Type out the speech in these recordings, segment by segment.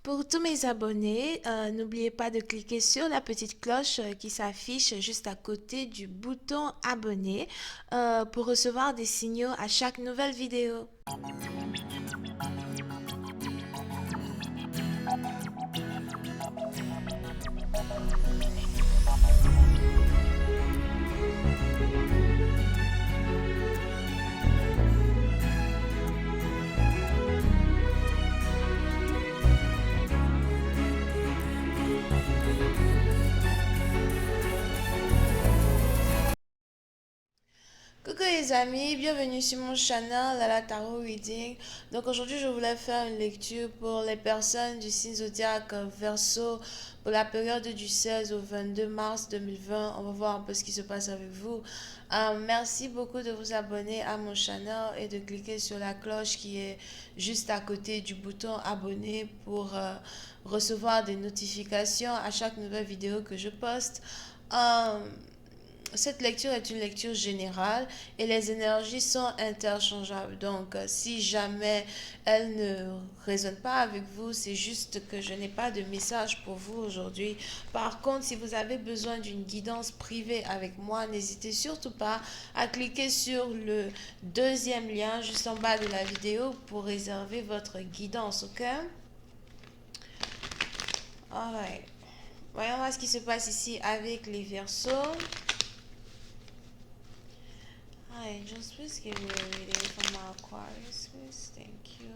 Pour tous mes abonnés, n'oubliez pas de cliquer sur la petite cloche qui s'affiche juste à côté du bouton abonner pour recevoir des signaux à chaque nouvelle vidéo. Coucou les amis, bienvenue sur mon channel Lala Tarot Reading. Donc aujourd'hui je voulais faire une lecture pour les personnes du signe zodiaque Verseau pour la période du 16 au 22 mars 2020. On va voir un peu ce qui se passe avec vous. Merci beaucoup de vous abonner à mon channel et de cliquer sur la cloche qui est juste à côté du bouton abonner pour recevoir des notifications à chaque nouvelle vidéo que je poste. Euh, cette lecture est une lecture générale et les énergies sont interchangeables. Donc, si jamais elle ne résonne pas avec vous, c'est juste que je n'ai pas de message pour vous aujourd'hui. Par contre, si vous avez besoin d'une guidance privée avec moi, n'hésitez surtout pas à cliquer sur le deuxième lien juste en bas de la vidéo pour réserver votre guidance, ok? Alright. Voyons voir ce qui se passe ici avec les Verseaux. Hi, Angels, please give me a reading from my Aquarius, please. Thank you.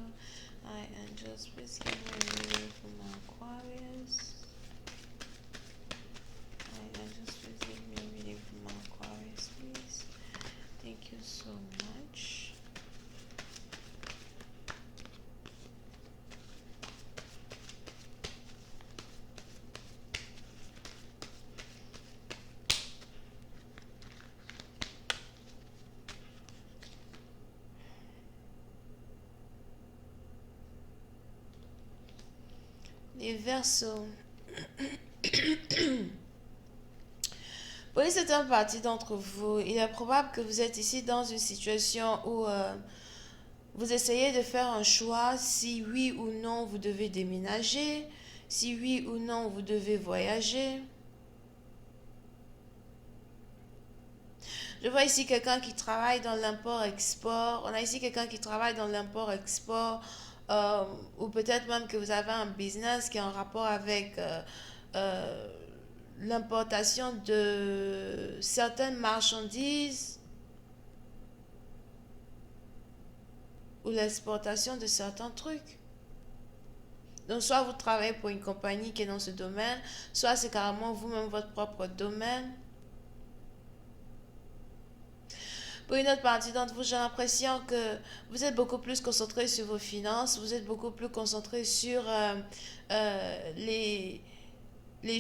Hi, Angels, please give me a reading from my Aquarius. Hi, Angels, please give me a reading from my Aquarius, please. Thank you so much. Les Verseaux. Pour une certaine partie d'entre vous, il est probable que vous êtes ici dans une situation où vous essayez de faire un choix si oui ou non vous devez déménager, si oui ou non vous devez voyager. Je vois ici quelqu'un qui travaille dans l'import-export. On a ici quelqu'un qui travaille dans l'import-export. Ou peut-être même que vous avez un business qui est en rapport avec euh, l'importation de certaines marchandises ou l'exportation de certains trucs. Donc, soit vous travaillez pour une compagnie qui est dans ce domaine, soit c'est carrément vous-même votre propre domaine. Pour une autre partie d'entre vous, j'ai l'impression que vous êtes beaucoup plus concentré sur vos finances, vous êtes beaucoup plus concentré sur les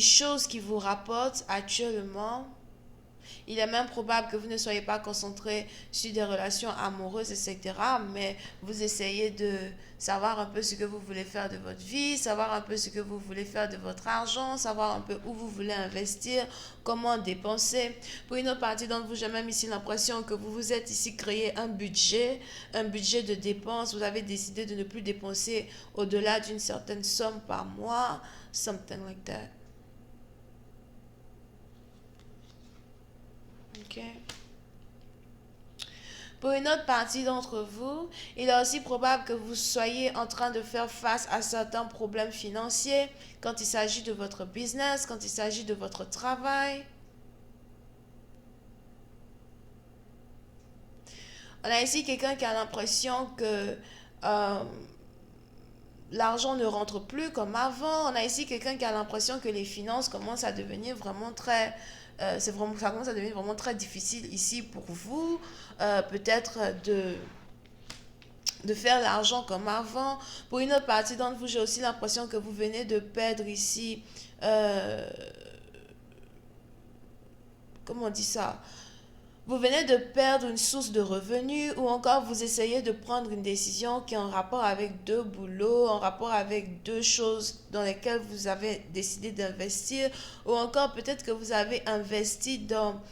choses qui vous rapportent actuellement. Il est même probable que vous ne soyez pas concentré sur des relations amoureuses, etc. Mais vous essayez de savoir un peu ce que vous voulez faire de votre vie, savoir un peu ce que vous voulez faire de votre argent, savoir un peu où vous voulez investir, comment dépenser. Pour une autre partie d'entre vous, j'ai même ici l'impression que vous vous êtes ici créé un budget de dépenses. Vous avez décidé de ne plus dépenser au-delà d'une certaine somme par mois, something like that. Okay. Pour une autre partie d'entre vous, il est aussi probable que vous soyez en train de faire face à certains problèmes financiers quand il s'agit de votre business, quand il s'agit de votre travail. On a ici quelqu'un qui a l'impression que euh, l'argent ne rentre plus comme avant. On a ici quelqu'un qui a l'impression que les finances commencent à devenir vraiment très... ça commence à devenir vraiment très difficile ici pour vous. Peut-être de faire l'argent comme avant. Pour une autre partie d'entre vous, j'ai aussi l'impression que vous venez de perdre ici, euh, comment on dit ça? Vous venez de perdre une source de revenus ou encore vous essayez de prendre une décision qui est en rapport avec deux boulots, en rapport avec deux choses dans lesquelles vous avez décidé d'investir ou encore peut-être que vous avez investi dans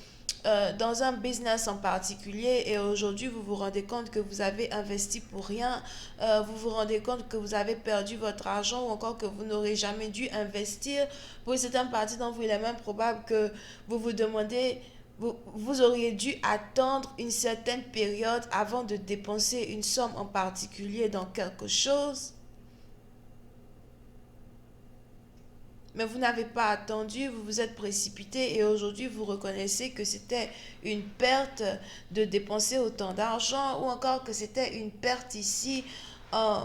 dans un business en particulier et aujourd'hui vous vous rendez compte que vous avez investi pour rien, vous vous rendez compte que vous avez perdu votre argent ou encore que vous n'aurez jamais dû investir. Pour une certaine partie d'entre vous, il est même probable que vous vous demandez, vous auriez dû attendre une certaine période avant de dépenser une somme en particulier dans quelque chose. Mais vous n'avez pas attendu, vous vous êtes précipité et aujourd'hui vous reconnaissez que c'était une perte de dépenser autant d'argent ou encore que c'était une perte ici euh,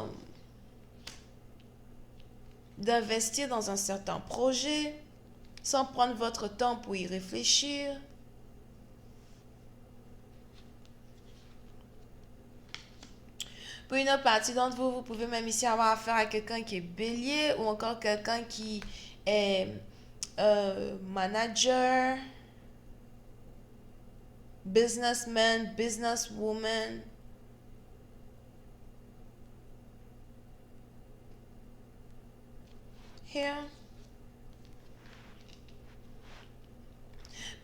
d'investir dans un certain projet sans prendre votre temps pour y réfléchir. Pour une autre partie d'entre vous, vous pouvez même ici avoir affaire à quelqu'un qui est bélier ou encore quelqu'un qui est manager, businessman, businesswoman. Here.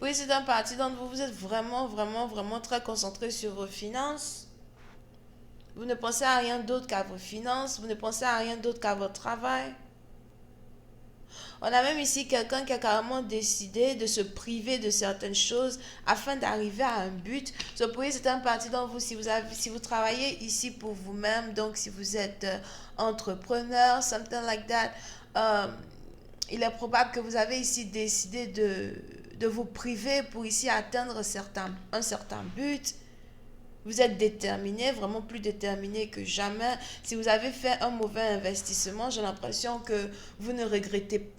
Oui, c'est un parti d'entre vous, vous êtes vraiment très concentré sur vos finances. Vous ne pensez à rien d'autre qu'à vos finances, vous ne pensez à rien d'autre qu'à votre travail. On a même ici quelqu'un qui a carrément décidé de se priver de certaines choses afin d'arriver à un but. So, pour c'est un parti d'entre vous, si vous travaillez ici pour vous-même, donc si vous êtes entrepreneur, something like that, il est probable que vous avez ici décidé de vous priver pour ici atteindre un certain but. Vous êtes déterminé, vraiment plus déterminé que jamais. Si vous avez fait un mauvais investissement, j'ai l'impression que vous ne regrettez.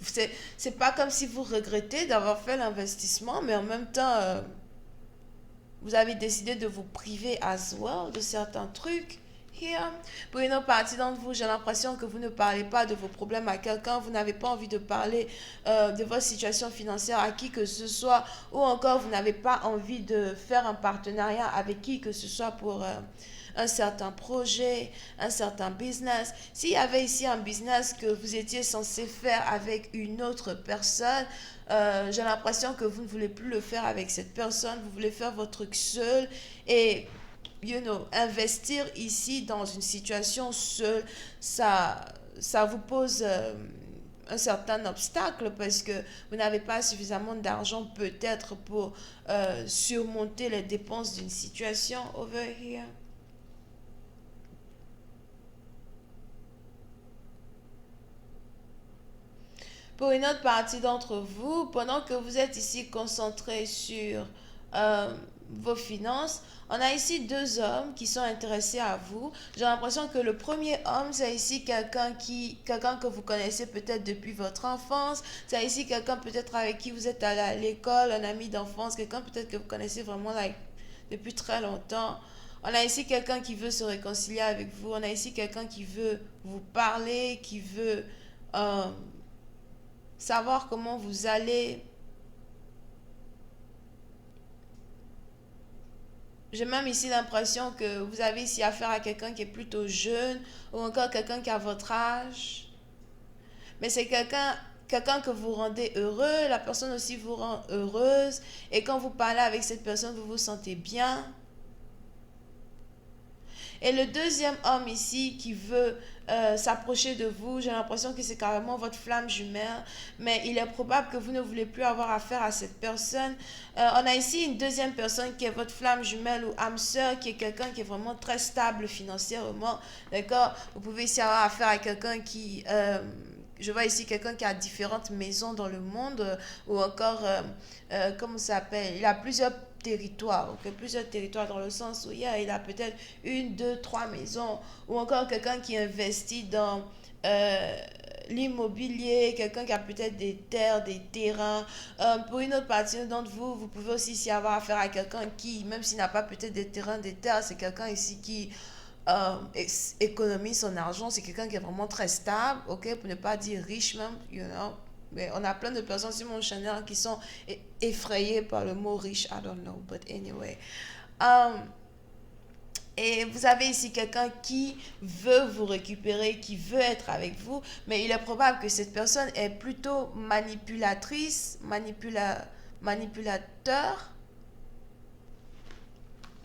C'est pas comme si vous regrettez d'avoir fait l'investissement, mais en même temps, vous avez décidé de vous priver as well de certains trucs. Here. Pour une autre partie d'entre vous, j'ai l'impression que vous ne parlez pas de vos problèmes à quelqu'un, vous n'avez pas envie de parler de votre situation financière à qui que ce soit, ou encore vous n'avez pas envie de faire un partenariat avec qui que ce soit pour un certain projet, un certain business. S'il y avait ici un business que vous étiez censé faire avec une autre personne, j'ai l'impression que vous ne voulez plus le faire avec cette personne, vous voulez faire votre truc seul et investir ici dans une situation seule, ça vous pose un certain obstacle parce que vous n'avez pas suffisamment d'argent peut-être pour surmonter les dépenses d'une situation over here. Pour une autre partie d'entre vous, pendant que vous êtes ici concentré sur vos finances, on a ici deux hommes qui sont intéressés à vous. J'ai l'impression que le premier homme, c'est ici quelqu'un que vous connaissez peut-être depuis votre enfance. C'est ici quelqu'un peut-être avec qui vous êtes allé à l'école, un ami d'enfance, quelqu'un peut-être que vous connaissez vraiment depuis très longtemps. On a ici quelqu'un qui veut se réconcilier avec vous. On a ici quelqu'un qui veut vous parler, qui veut euh, savoir comment vous allez. J'ai même ici l'impression que vous avez ici affaire à quelqu'un qui est plutôt jeune ou encore quelqu'un qui a votre âge. Mais c'est quelqu'un que vous rendez heureux, la personne aussi vous rend heureuse et quand vous parlez avec cette personne, vous vous sentez bien. Et le deuxième homme ici qui veut s'approcher de vous, j'ai l'impression que c'est carrément votre flamme jumelle, mais il est probable que vous ne voulez plus avoir affaire à cette personne. On a ici une deuxième personne qui est votre flamme jumelle ou âme sœur, qui est quelqu'un qui est vraiment très stable financièrement, d'accord? Vous pouvez ici avoir affaire à quelqu'un qui... je vois ici quelqu'un qui a différentes maisons dans le monde ou encore, comment ça s'appelle? Il a plusieurs territoires, ok, plusieurs territoires dans le sens où il a peut-être une, deux, trois maisons ou encore quelqu'un qui investit dans l'immobilier, quelqu'un qui a peut-être des terres, des terrains. Pour une autre partie d'entre vous, vous pouvez aussi ici avoir affaire à quelqu'un qui, même s'il n'a pas peut-être des terrains, des terres, c'est quelqu'un ici qui économise son argent, c'est quelqu'un qui est vraiment très stable, ok, pour ne pas dire riche même, you know. Mais on a plein de personnes sur mon channel qui sont effrayées par le mot riche, I don't know, but anyway. Et vous avez ici quelqu'un qui veut vous récupérer, qui veut être avec vous, mais il est probable que cette personne est plutôt manipulatrice, manipulateur,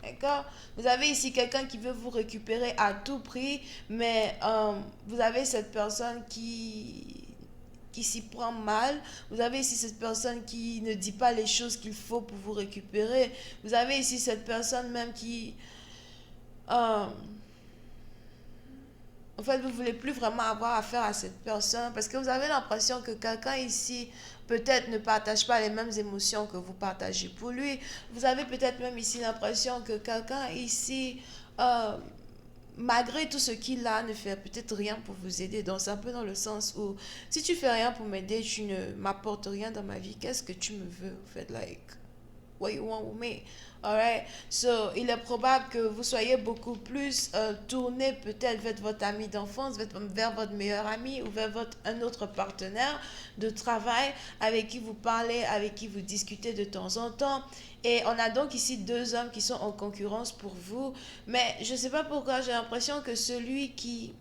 D'accord? Vous avez ici quelqu'un qui veut vous récupérer à tout prix, mais vous avez cette personne qui s'y prend mal. Vous avez ici cette personne qui ne dit pas les choses qu'il faut pour vous récupérer. Vous avez ici cette personne même qui... euh, en fait, vous ne voulez plus vraiment avoir affaire à cette personne parce que vous avez l'impression que quelqu'un ici peut-être ne partage pas les mêmes émotions que vous partagez pour lui. Vous avez peut-être même ici l'impression que quelqu'un ici, euh, malgré tout ce qu'il a, ne fait peut-être rien pour vous aider. Donc, c'est un peu dans le sens où si tu fais rien pour m'aider, tu ne m'apportes rien dans ma vie, qu'est-ce que tu me veux, en fait, like, what you want with me? Alright, so il est probable que vous soyez beaucoup plus tourné peut-être vers votre ami d'enfance, vers votre meilleur ami ou vers un autre partenaire de travail avec qui vous parlez, avec qui vous discutez de temps en temps. Et on a donc ici deux hommes qui sont en concurrence pour vous. Mais je ne sais pas pourquoi j'ai l'impression que celui qui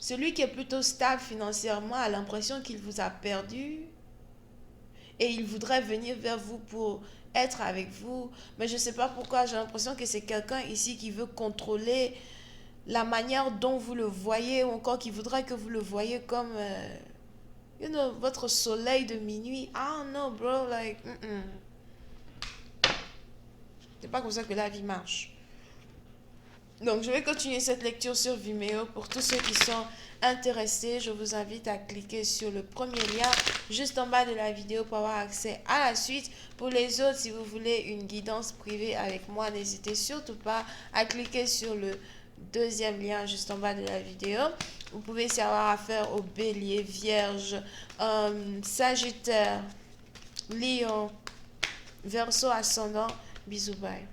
est plutôt stable financièrement a l'impression qu'il vous a perdu et il voudrait venir vers vous pour être avec vous. Mais je ne sais pas pourquoi, j'ai l'impression que c'est quelqu'un ici qui veut contrôler la manière dont vous le voyez ou encore qui voudrait que vous le voyez comme, votre soleil de minuit. I don't know, bro, like, c'est pas comme ça que la vie marche. Donc, je vais continuer cette lecture sur Vimeo. Pour tous ceux qui sont intéressés, je vous invite à cliquer sur le premier lien juste en bas de la vidéo pour avoir accès à la suite. Pour les autres, si vous voulez une guidance privée avec moi, n'hésitez surtout pas à cliquer sur le deuxième lien juste en bas de la vidéo. Vous pouvez aussi avoir affaire au Bélier, Vierge, Sagittaire, Lion, Verseau ascendant. Bisous, bye.